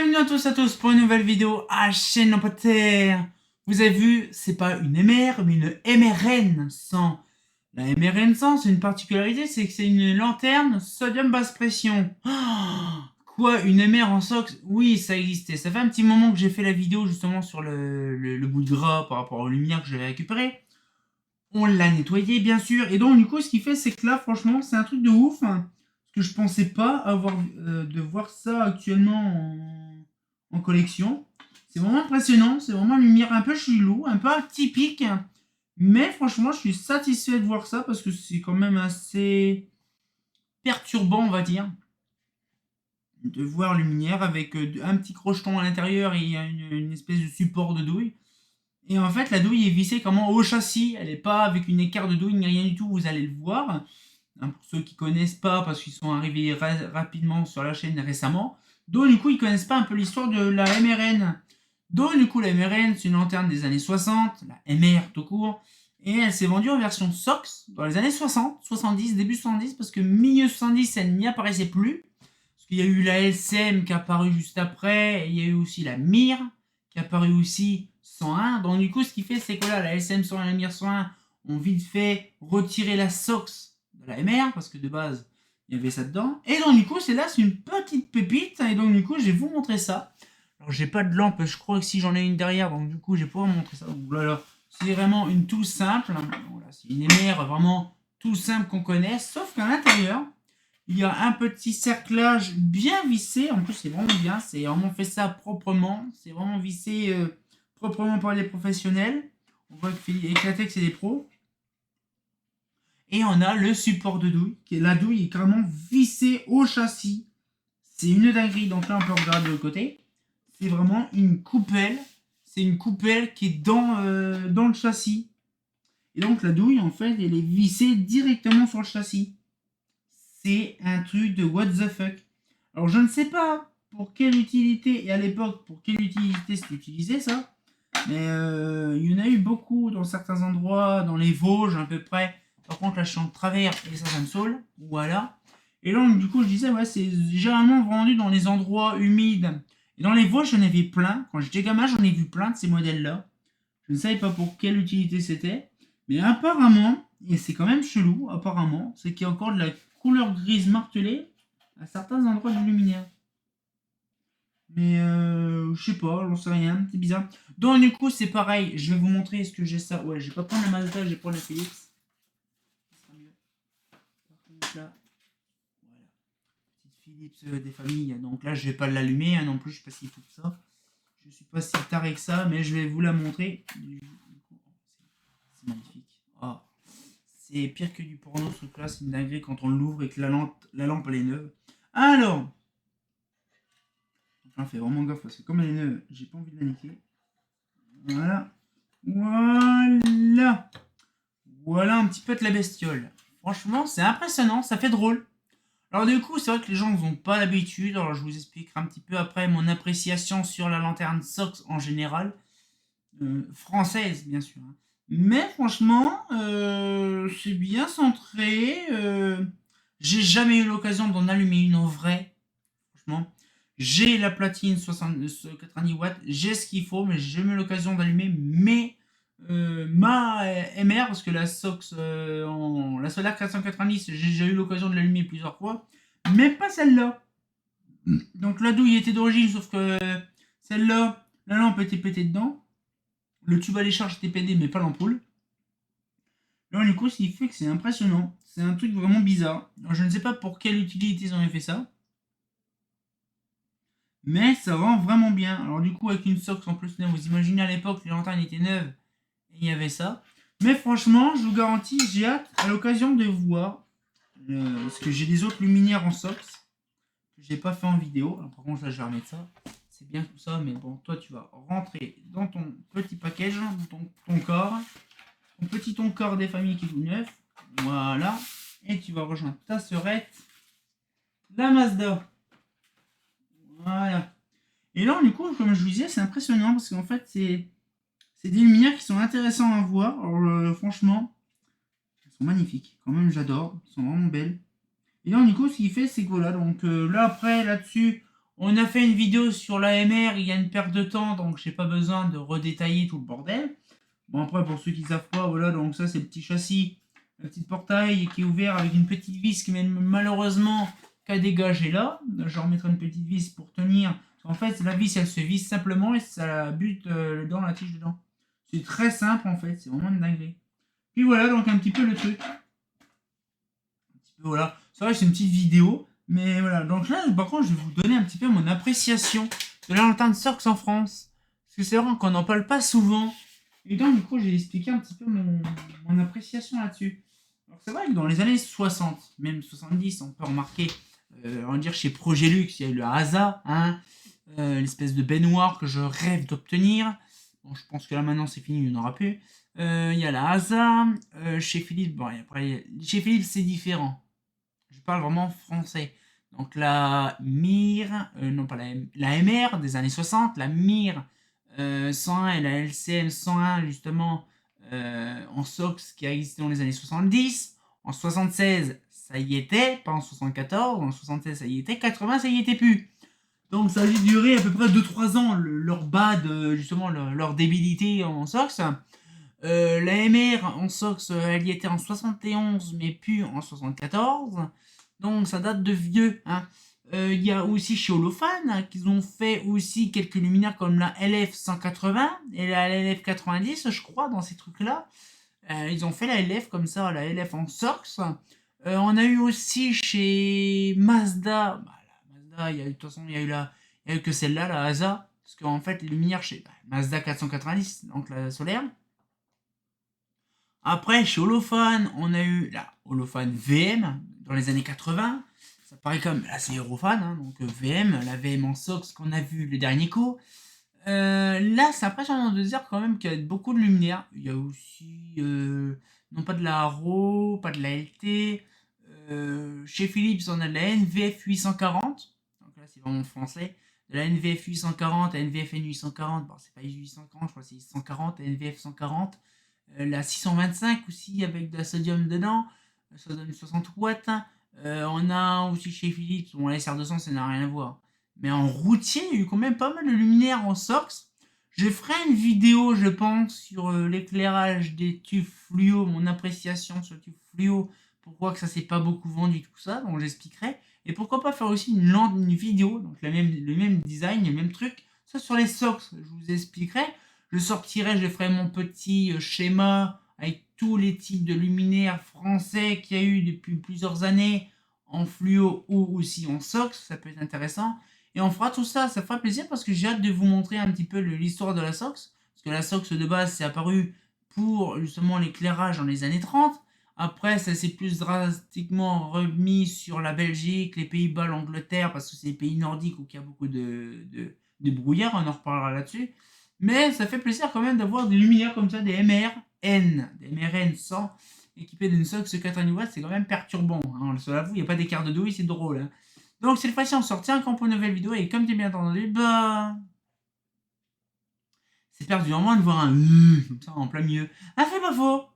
Bienvenue à tous pour une nouvelle vidéo à chaîne Lampoter. Vous avez vu, c'est pas une MR, mais une MRN 100. La MRN 100, c'est une particularité, c'est que c'est une lanterne sodium basse pression. Quoi, une MR en SOX? Oui, ça existait. Ça fait un petit moment que j'ai fait la vidéo justement sur le bout de gras par rapport aux lumières que j'avais récupérées. On l'a nettoyé, bien sûr. Et donc, du coup, ce qu'il fait, c'est que là, franchement, c'est un truc de ouf. Parce que je pensais pas avoir de voir ça actuellement en collection. C'est vraiment impressionnant. C'est vraiment une lumière un peu chelou, un peu atypique. Mais franchement, je suis satisfait de voir ça parce que c'est quand même assez perturbant, on va dire, de voir une lumière avec un petit crocheton à l'intérieur et une espèce de support de douille. Et en fait, la douille est vissée comment au châssis. Elle n'est pas avec une écart de douille ni rien du tout. Vous allez le voir. Pour ceux qui ne connaissent pas, parce qu'ils sont arrivés rapidement sur la chaîne récemment. Donc, du coup, ils ne connaissent pas un peu l'histoire de la MRN. Donc, du coup, la MRN, c'est une lanterne des années 60, la MR tout court. Et elle s'est vendue en version SOX dans les années 60, 70, début 70, parce que milieu 70, elle n'y apparaissait plus. Parce qu'il y a eu la LCM qui est apparue juste après, et il y a eu aussi la MIR qui est apparue aussi 101. Donc, du coup, ce qui fait, c'est que là, la LCM 101 et la MIR 101 ont vite fait retirer la SOX de la MR, parce que de base, il y avait ça dedans. Et donc, du coup, c'est une petite pépite. Et donc, du coup, je vais vous montrer ça. Alors, j'ai pas de lampe, je crois que si j'en ai une derrière, donc du coup, je vais pouvoir vous montrer ça. Donc, voilà, c'est vraiment une tout simple. Voilà, c'est une MR vraiment tout simple qu'on connaît, sauf qu'à l'intérieur, il y a un petit cerclage bien vissé. En plus, c'est vraiment bien. C'est vraiment fait ça proprement. C'est vraiment vissé proprement par les professionnels. On voit qu'il éclaté que c'est des pros. Et on a le support de douille. La douille est carrément vissée au châssis. C'est une dinguerie. Donc là, on peut regarder de l'autre côté. C'est vraiment une coupelle. C'est une coupelle qui est dans le châssis. Et donc la douille, en fait, elle est vissée directement sur le châssis. C'est un truc de what the fuck. Alors je ne sais pas pour quelle utilité, et à l'époque, pour quelle utilité c'est utilisé ça. Mais il y en a eu beaucoup dans certains endroits, dans les Vosges à peu près. Par contre, là, je suis en travers et ça me saoule. Voilà. Et là, du coup, je disais, ouais, c'est généralement vendu dans les endroits humides. Et dans les Vosges, j'en ai vu plein. Quand j'étais gamin, j'en ai vu plein de ces modèles-là. Je ne savais pas pour quelle utilité c'était. Mais apparemment, et c'est quand même chelou, apparemment, c'est qu'il y a encore de la couleur grise martelée à certains endroits du luminaire. Mais je sais pas, j'en sais rien, c'est bizarre. Donc du coup c'est pareil, je vais vous montrer ce que j'ai ça. Ouais, je vais pas prendre la Mazda, je vais prendre la Philips. Ça sera mieux. Par contre là, voilà. Petite Philips des familles. Donc là je vais pas l'allumer hein, non plus, je sais pas s'il faut ça. Je suis pas si taré que ça, mais je vais vous la montrer. C'est magnifique. Oh. C'est pire que du porno ce truc là, c'est une dinguerie quand on l'ouvre et que la lampe elle est neuve. Alors, j'en fais vraiment gaffe parce que comme elle est neuve, j'ai pas envie de la niquer. Voilà. Voilà. Voilà un petit peu de la bestiole. Franchement, c'est impressionnant, ça fait drôle. Alors du coup, c'est vrai que les gens n'ont pas l'habitude. Alors je vous expliquerai un petit peu après mon appréciation sur la lanterne SOX en général. Française, bien sûr. Hein. Mais franchement, c'est bien centré. J'ai jamais eu l'occasion d'en allumer une en vrai. Franchement. J'ai la platine 90 watts, j'ai ce qu'il faut, mais j'ai jamais eu l'occasion d'allumer ma MR, parce que la SOX, la Solar 490, j'ai déjà eu l'occasion de l'allumer plusieurs fois, mais pas celle-là. Donc la douille était d'origine, sauf que celle-là, la lampe était pétée dedans, le tube à décharge était pété, mais pas l'ampoule. Là, du coup, ce qui fait que c'est impressionnant. C'est un truc vraiment bizarre. Alors, je ne sais pas pour quelle utilité ils ont fait ça. Mais ça rend vraiment bien. Alors du coup avec une SOX en plus, vous imaginez à l'époque les lanternes étaient neuves et il y avait ça. Mais franchement, je vous garantis, j'ai hâte à l'occasion de voir. Parce que j'ai des autres luminaires en SOX que j'ai pas fait en vidéo. Alors, par contre là je vais remettre ça. C'est bien tout ça, mais bon, toi tu vas rentrer dans ton petit package, dans ton corps. Ton petit corps des familles qui est tout neuf. Voilà. Et tu vas rejoindre ta sœurette, la Mazda. Voilà. Et là, du coup, comme je vous disais, c'est impressionnant parce qu'en fait, c'est des lumières qui sont intéressantes à voir. Alors, franchement, elles sont magnifiques. Quand même, j'adore. Elles sont vraiment belles. Et là, du coup, ce qu'il fait, c'est que voilà. Donc là, après, là-dessus, On a fait une vidéo sur l'AMR, il y a une perte de temps, donc j'ai pas besoin de redétailler tout le bordel. Bon, après, pour ceux qui savent pas, voilà, donc ça, c'est le petit châssis, le petit portail qui est ouvert avec une petite vis qui malheureusement qu'à dégager là. Je remettrai une petite vis pour tenir. En fait, la vis, elle se visse simplement et ça bute dans la tige dedans. C'est très simple, en fait, c'est vraiment une dinguerie. Puis voilà, donc un petit peu le truc. Voilà, c'est vrai que c'est une petite vidéo, mais voilà. Donc là, par contre, je vais vous donner un petit peu mon appréciation de la lanterne Sox en France. Parce que c'est vrai qu'on n'en parle pas souvent. Et donc, du coup, j'ai expliqué un petit peu mon appréciation là-dessus. Alors, c'est vrai que dans les années 60, même 70, on peut remarquer, on va dire chez Progélux, il y a eu le Hasa, hein, l'espèce de baignoire que je rêve d'obtenir. Bon, je pense que là maintenant c'est fini, il n'y en aura plus. Il y a la Hasa, chez Philips, bon, après, chez Philips c'est différent. Je parle vraiment français. Donc la MIR, non pas la MR des années 60, la MIR 101 et la LCM 101 justement en SOX qui a existé dans les années 70. En 76, ça y était, pas en 74. En 76, ça y était. 80, ça y était plus. Donc ça a dû durer à peu près 2-3 ans leur bad, justement leur débilité en SOX. La MR en SOX, elle y était en 71, mais plus en 74. Donc ça date de vieux. Hein. Il y a aussi chez Holophane, hein, qu'ils ont fait aussi quelques luminaires comme la LF 180 et la LF 90, je crois, dans ces trucs-là. Ils ont fait la LF comme ça, la LF en SOX. On a eu aussi chez Mazda. Bah, la Mazda, de toute façon, il y a eu que celle-là, la Asa. Parce qu'en fait, les luminaires chez Mazda 490, donc la solaire. Après, chez Holophane, on a eu la Holophane VM dans les années 80. Ça paraît comme. Là, c'est Holophane, hein, donc VM, la VM en SOX qu'on a vu le dernier coup. Là, c'est impressionnant de dire quand même qu'il y a beaucoup de luminaires. Il y a aussi. Non, pas de la RAW, pas de la LT. Chez Philips, on a de la NVF 840. Donc là, c'est vraiment français. De la NVF 840 à NVFN 840. Bon, c'est pas 840, je crois que c'est 140, NVF 140. La 625 aussi avec de la sodium dedans, ça donne 60 watts. On a aussi chez Philips, bon la SR200 ça n'a rien à voir. Mais en routier, il y a eu quand même pas mal de luminaires en SOX. Je ferai une vidéo, je pense, sur l'éclairage des tubes fluo, mon appréciation sur le tube fluo, pourquoi que ça s'est pas beaucoup vendu, tout ça, donc j'expliquerai. Et pourquoi pas faire aussi une vidéo, donc le même design, le même truc, ça sur les SOX, je vous expliquerai. Je sortirai, je ferai mon petit schéma avec tous les types de luminaires français qu'il y a eu depuis plusieurs années en fluo ou aussi en SOX, ça peut être intéressant. Et on fera tout ça, ça fera plaisir parce que j'ai hâte de vous montrer un petit peu l'histoire de la SOX. Parce que la SOX de base, c'est apparu pour justement l'éclairage dans les années 30. Après, ça s'est plus drastiquement remis sur la Belgique, les Pays-Bas, l'Angleterre, parce que c'est les pays nordiques où il y a beaucoup de brouillard, on en reparlera là-dessus. Mais ça fait plaisir quand même d'avoir des luminaires comme ça, des MRN 100, équipés d'une SOX 80 watts, c'est quand même perturbant. Hein, on se l'avoue, il n'y a pas d'écart de douille, c'est drôle. Hein. Donc cette fois-ci, on sort un camp pour une nouvelle vidéo, et comme tu as bien entendu, bah... c'est perdu vraiment de voir un comme ça en plein milieu. Ah, c'est pas faux.